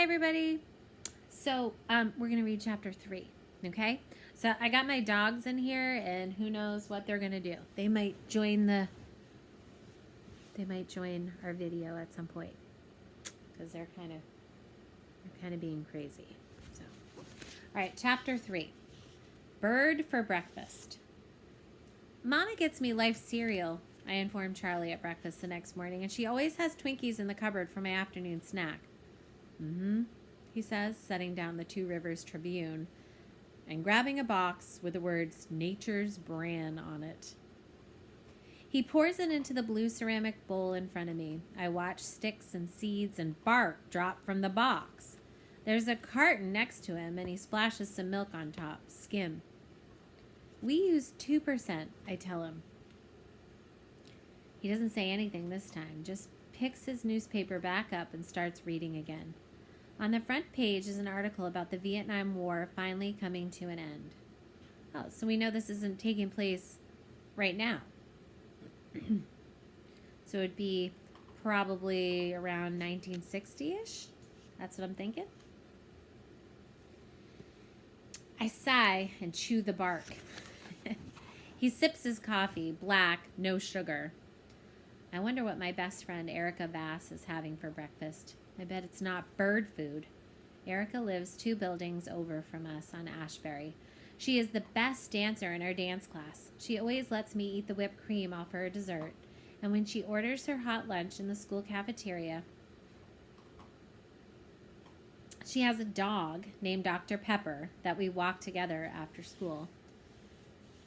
everybody. So we're gonna read chapter 3. Okay. So I got my dogs in here, and who knows what they're gonna do. They might join our video at some point because they're kind of being crazy. So, all right, chapter 3. Bird for breakfast. Mama gets me Life cereal, I informed Charlie at breakfast the next morning, and she always has Twinkies in the cupboard for my afternoon snack. He says, setting down the Two Rivers Tribune and grabbing a box with the words Nature's Bran on it. He pours it into the blue ceramic bowl in front of me. I watch sticks and seeds and bark drop from the box. There's a carton next to him, and he splashes some milk on top. Skim. We use 2%, I tell him. He doesn't say anything this time, just picks his newspaper back up and starts reading again. On the front page is an article about the Vietnam War finally coming to an end. Oh, so we know this isn't taking place right now. So it'd be probably around 1960-ish. That's what I'm thinking. I sigh and chew the bark. He sips his coffee, black, no sugar. I wonder what my best friend Erica Bass is having for breakfast. I bet it's not bird food. Erica lives 2 buildings over from us on Ashbury. She is the best dancer in our dance class. She always lets me eat the whipped cream off her dessert. And when she orders her hot lunch in the school cafeteria, she has a dog named Dr. Pepper that we walk together after school.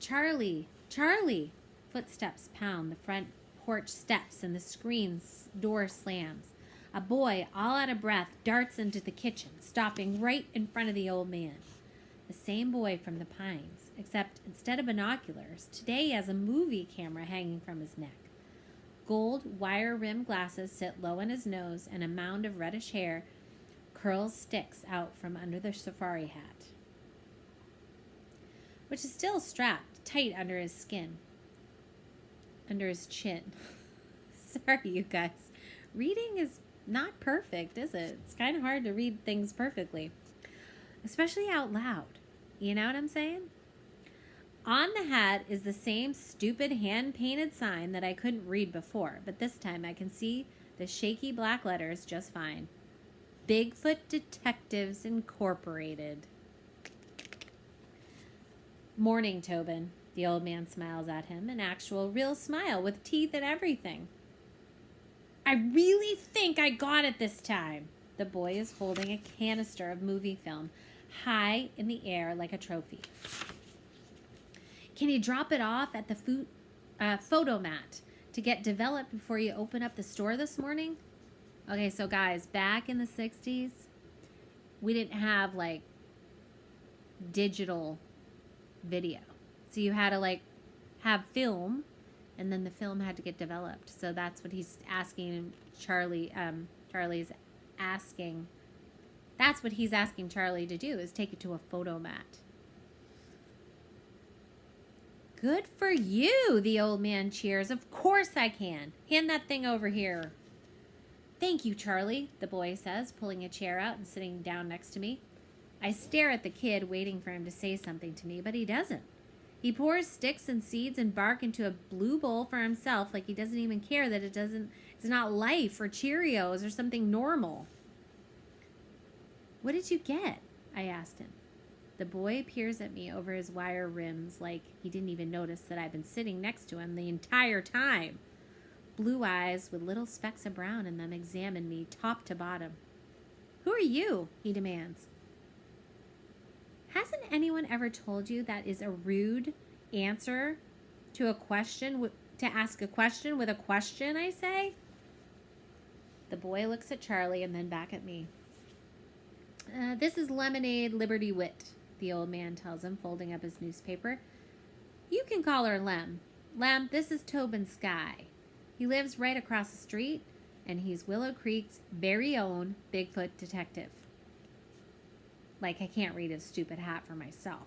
Charlie! Charlie! Footsteps pound the front porch steps and the screen's door slams. A boy, all out of breath, darts into the kitchen, stopping right in front of the old man. The same boy from the Pines, except instead of binoculars, today he has a movie camera hanging from his neck. Gold, wire-rimmed glasses sit low on his nose, and a mound of reddish hair curls sticks out from under the safari hat, which is still strapped tight under his chin. Sorry, you guys. Reading is not perfect, is it? It's kind of hard to read things perfectly, especially out loud. You know what I'm saying? On the hat is the same stupid hand-painted sign that I couldn't read before, but this time I can see the shaky black letters just fine. Bigfoot Detectives Incorporated. Morning, Tobin. The old man smiles at him, an actual real smile with teeth and everything. I really think I got it this time. The boy is holding a canister of movie film high in the air like a trophy. Can you drop it off at the photo mat to get developed before you open up the store this morning? Okay, so guys, back in the 60s, we didn't have like digital video. So you had to have film, and then the film had to get developed. So that's what he's asking Charlie's asking. That's what he's asking Charlie to do, is take it to a photo mat. Good for you, the old man cheers. Of course I can. Hand that thing over here. Thank you, Charlie, the boy says, pulling a chair out and sitting down next to me. I stare at the kid, waiting for him to say something to me, but he doesn't. He pours sticks and seeds and bark into a blue bowl for himself, like he doesn't even care that it's not Life or Cheerios or something normal. What did you get? I asked him. The boy peers at me over his wire rims like he didn't even notice that I've been sitting next to him the entire time. Blue eyes with little specks of brown in them examine me top to bottom. Who are you? He demands. Hasn't anyone ever told you that is a rude answer to a question, to ask a question with a question, I say? The boy looks at Charlie and then back at me. This is Lemonade Liberty Wit, the old man tells him, folding up his newspaper. You can call her Lem. Lem, this is Tobin Sky. He lives right across the street, and he's Willow Creek's very own Bigfoot detective. Like I can't read his stupid hat for myself.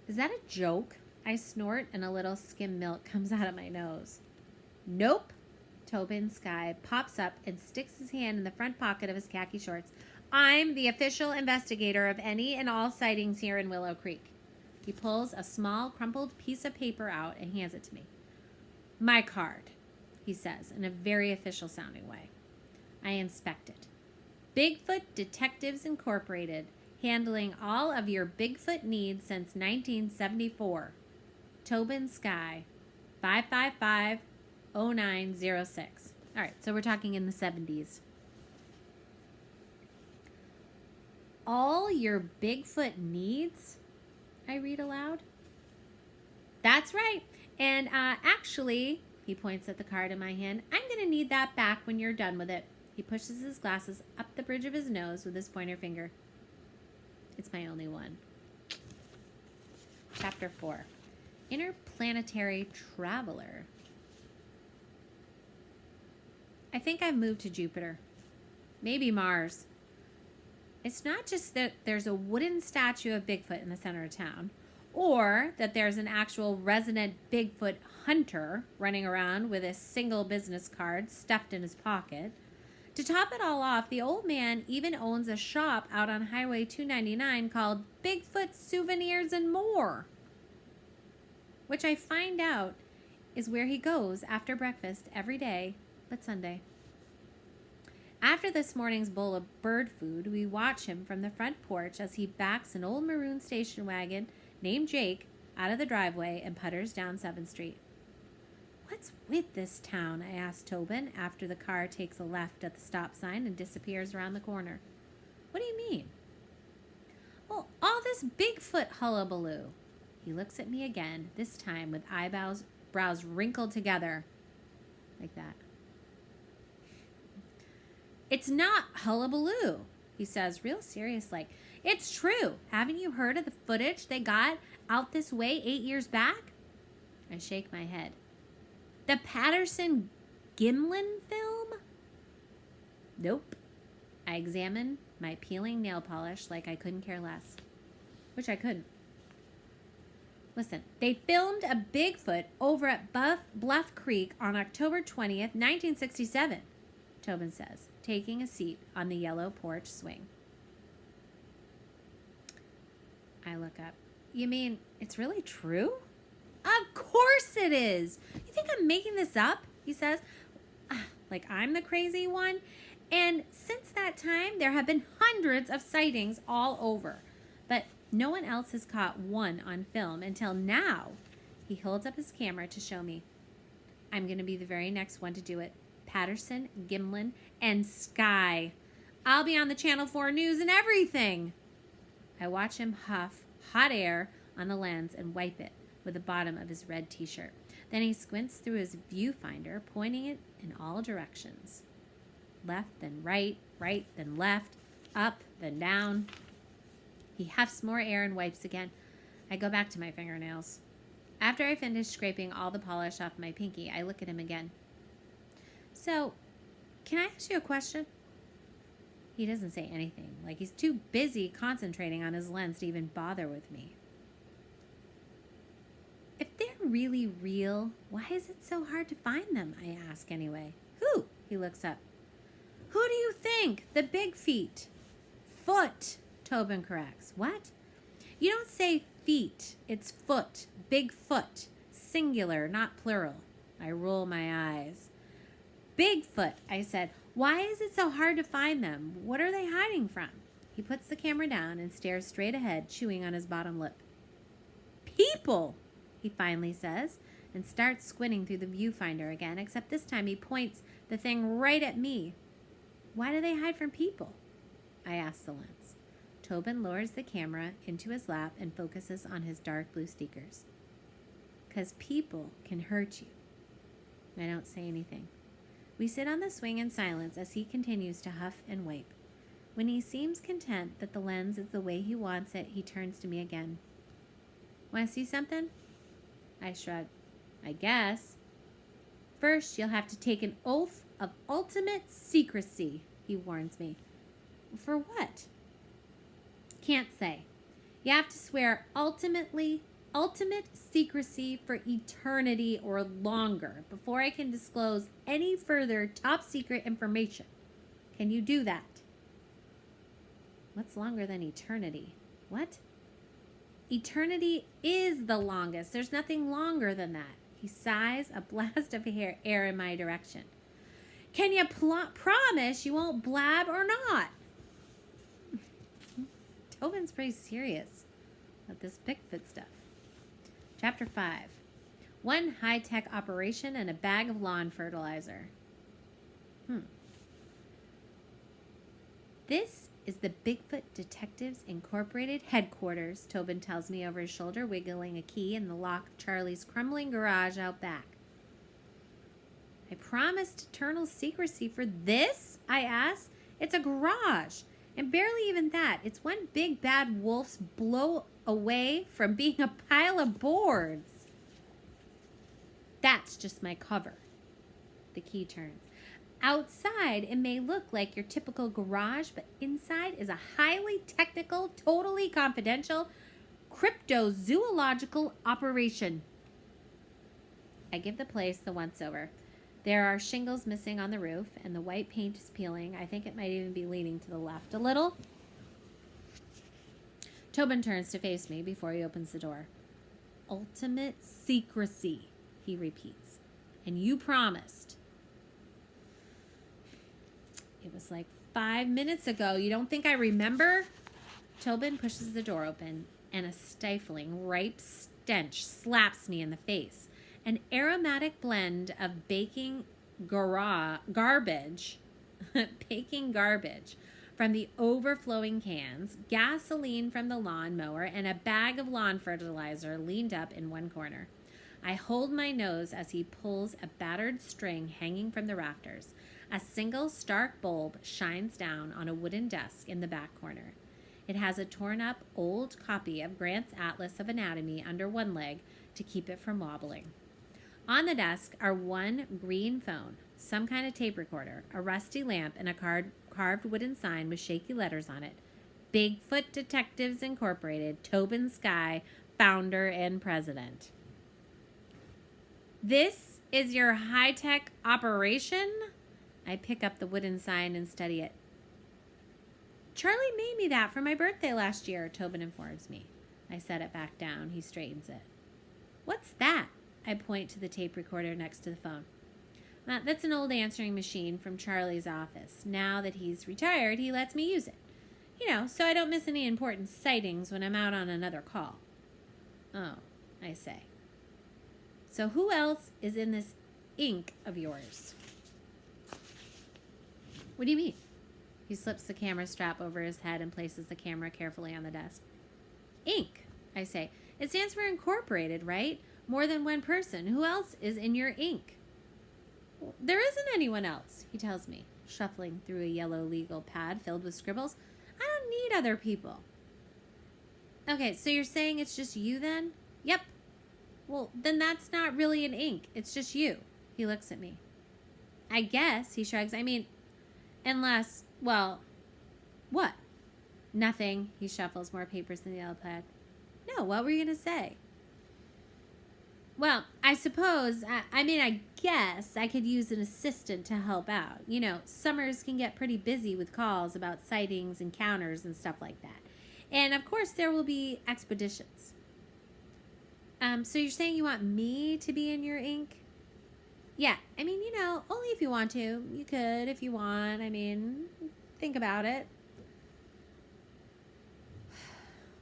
Is that a joke? I snort, and a little skim milk comes out of my nose. Nope. Tobin Sky pops up and sticks his hand in the front pocket of his khaki shorts. I'm the official investigator of any and all sightings here in Willow Creek. He pulls a small, crumpled piece of paper out and hands it to me. My card, he says in a very official sounding way. I inspect it. Bigfoot Detectives Incorporated, handling all of your Bigfoot needs since 1974. Tobin Sky, 555-0906. All right, so we're talking in the 70s. All your Bigfoot needs? I read aloud. That's right. And actually, he points at the card in my hand, I'm going to need that back when you're done with it. He pushes his glasses up the bridge of his nose with his pointer finger. It's my only one. Chapter 4. Interplanetary Traveler. I think I've moved to Jupiter. Maybe Mars. It's not just that there's a wooden statue of Bigfoot in the center of town, or that there's an actual resident Bigfoot hunter running around with a single business card stuffed in his pocket. To top it all off, the old man even owns a shop out on Highway 299 called Bigfoot Souvenirs and More, which I find out is where he goes after breakfast every day but Sunday. After this morning's bowl of bird food, we watch him from the front porch as he backs an old maroon station wagon named Jake out of the driveway and putters down 7th Street. What's with this town? I asked Tobin after the car takes a left at the stop sign and disappears around the corner. What do you mean? Well, all this Bigfoot hullabaloo. He looks at me again, this time with brows wrinkled together like that. It's not hullabaloo, he says, real serious like. It's true. Haven't you heard of the footage they got out this way 8 years back? I shake my head. The Patterson-Gimlin film? Nope. I examine my peeling nail polish like I couldn't care less. Which I couldn't. Listen, they filmed a Bigfoot over at Bluff Creek on October 20th, 1967, Tobin says, taking a seat on the yellow porch swing. I look up. You mean it's really true? Of course it is. You think I'm making this up? He says, like I'm the crazy one. And since that time, there have been hundreds of sightings all over. But no one else has caught one on film until now. He holds up his camera to show me. I'm going to be the very next one to do it. Patterson, Gimlin, and Sky. I'll be on the Channel 4 News and everything. I watch him huff hot air on the lens and wipe it with the bottom of his red t-shirt. Then he squints through his viewfinder, pointing it in all directions. Left, then right, right, then left, up, then down. He huffs more air and wipes again. I go back to my fingernails. After I finish scraping all the polish off my pinky, I look at him again. So, can I ask you a question? He doesn't say anything, like he's too busy concentrating on his lens to even bother with me. If they're really real, why is it so hard to find them? I ask anyway. Who? He looks up. Who do you think? The big feet. Foot, Tobin corrects. What? You don't say feet. It's foot. Big foot. Singular, not plural. I roll my eyes. Bigfoot, I said. Why is it so hard to find them? What are they hiding from? He puts the camera down and stares straight ahead, chewing on his bottom lip. People, he finally says, and starts squinting through the viewfinder again, except this time he points the thing right at me. Why do they hide from people? I ask the lens. Tobin lowers the camera into his lap and focuses on his dark blue sneakers. 'Cause people can hurt you. I don't say anything. We sit on the swing in silence as he continues to huff and wipe. When he seems content that the lens is the way he wants it, he turns to me again. Want to see something? I shrug. I guess. First, you'll have to take an oath of ultimate secrecy, he warns me. For what? Can't say. You have to swear ultimate secrecy for eternity or longer before I can disclose any further top secret information. Can you do that? What's longer than eternity? What? Eternity is the longest. There's nothing longer than that. He sighs, a blast of air in my direction. Can you promise you won't blab or not? Tobin's pretty serious about this Bigfoot stuff. Chapter 5. One high-tech operation and a bag of lawn fertilizer. This is the Bigfoot Detectives Incorporated headquarters, Tobin tells me over his shoulder, wiggling a key in the lock of Charlie's crumbling garage out back. I promised eternal secrecy for this? I asked. It's a garage, and barely even that. It's one big bad wolf's blow away from being a pile of boards. That's just my cover. The key turns. Outside, it may look like your typical garage, but inside is a highly technical, totally confidential, cryptozoological operation. I give the place the once-over. There are shingles missing on the roof, and the white paint is peeling. I think it might even be leaning to the left a little. Tobin turns to face me before he opens the door. Ultimate secrecy, he repeats. And you promised. It was like 5 minutes ago. You don't think I remember? Tobin pushes the door open, and a stifling, ripe stench slaps me in the face. An aromatic blend of baking garbage from the overflowing cans, gasoline from the lawnmower, and a bag of lawn fertilizer leaned up in one corner. I hold my nose as he pulls a battered string hanging from the rafters. A single stark bulb shines down on a wooden desk in the back corner. It has a torn-up old copy of Grant's Atlas of Anatomy under one leg to keep it from wobbling. On the desk are one green phone, some kind of tape recorder, a rusty lamp, and a carved wooden sign with shaky letters on it. Bigfoot Detectives Incorporated, Tobin Sky, founder and president. This is your high-tech operation? I pick up the wooden sign and study it. Charlie made me that for my birthday last year, Tobin informs me. I set it back down. He straightens it. What's that? I point to the tape recorder next to the phone. That's an old answering machine from Charlie's office. Now that he's retired, he lets me use it. So I don't miss any important sightings when I'm out on another call. Oh, I say. So who else is in this ink of yours? What do you mean? He slips the camera strap over his head and places the camera carefully on the desk. Ink, I say. It stands for incorporated, right? More than one person. Who else is in your ink? Well, there isn't anyone else, he tells me, shuffling through a yellow legal pad filled with scribbles. I don't need other people. Okay, so you're saying it's just you then? Yep. Well, then that's not really an ink. It's just you. He looks at me. I guess, he shrugs. I mean, unless, well, what? Nothing. He shuffles more papers in the yellow pad. No, what were you going to say? Well, I suppose, I guess I could use an assistant to help out. Summers can get pretty busy with calls about sightings, encounters, and stuff like that. And, of course, there will be expeditions. So you're saying you want me to be in your ink? Yeah, only if you want to. You could if you want. Think about it.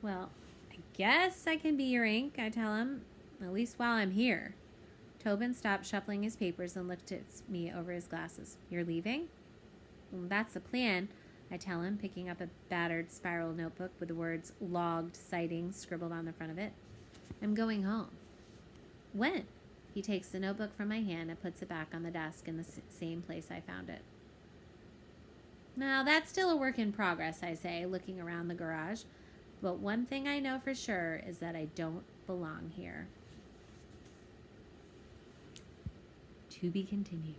Well, I guess I can be your ink, I tell him. At least while I'm here. Tobin stopped shuffling his papers and looked at me over his glasses. You're leaving? Well, that's the plan, I tell him, picking up a battered spiral notebook with the words logged sightings scribbled on the front of it. I'm going home. When? He takes the notebook from my hand and puts it back on the desk in the same place I found it. Now, that's still a work in progress, I say, looking around the garage. But one thing I know for sure is that I don't belong here. To be continued.